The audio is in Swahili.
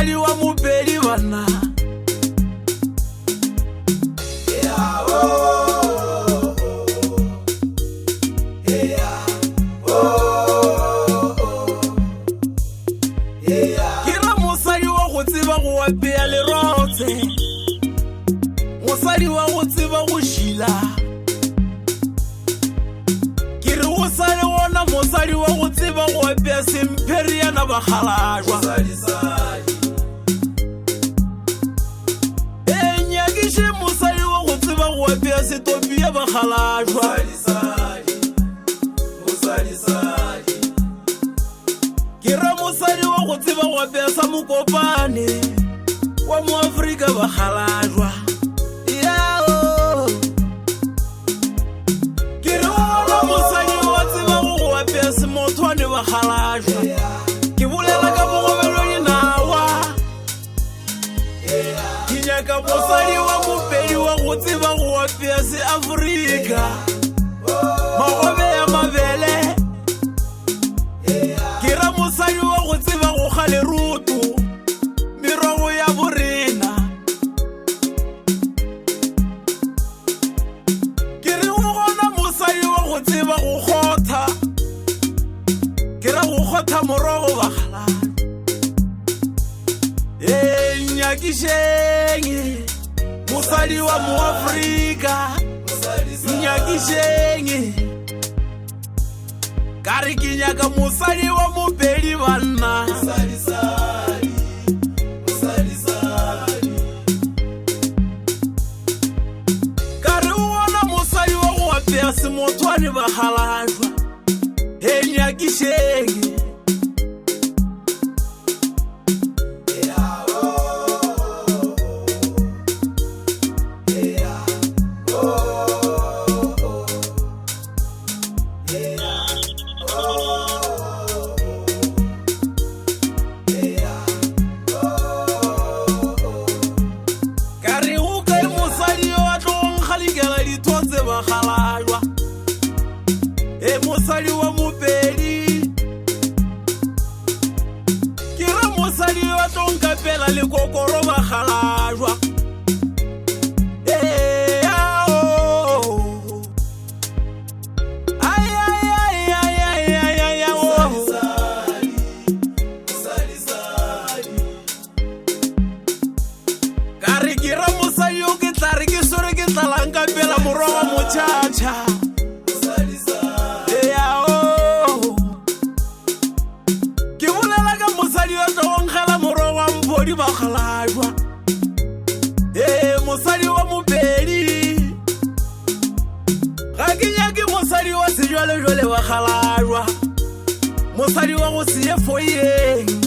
mosadi wa mopedi bana kira mosadi wa go tseba go apea lerotse mosadi wa go tseba go shila kire go sale gona mosadi wa go tseba go apea semperiana ba kgalajwa enyakiše mosadi wa go tseba go apea setopia ba kgalajwa kira mosadi wa go tseba go apea sa mokopane wa moafrika ba kgalajwa semotwane ba kgalajwa ke bolela ka bogobelo dinawa ke nyaka mosadi wa mopedi wa go tseba go apea se-afrika magobe ya mabele ke ra mosadi wa go tseba go ga leroto merogo ya borena ke re go gona mosadi wa go tseba go kgotha kira go kgotha morogo ba kgalala nyakisheng mosadi wa moafrika nyakisheng ka re ke nyaka mosadi wa mopedi banna ka re o bona mosadi wa go apea semotwane ba kgalajwa nyakisheng ka re go kae mosadi yo a tlo nkgalikela dithotse ba kgalajwa mosadi wa mopedi ke ra mosadi wa tonkapela le kokoro ba kgalajwa ka re ke ra mosadi yo ke tla re ke sore ke tlalankapela morogo motšhatšha ba kgalajwa mosadi wa mopedi ga ke nyake mosadi wa sejwalejwale ba kgalajwa mosadi wa go se ye foyeng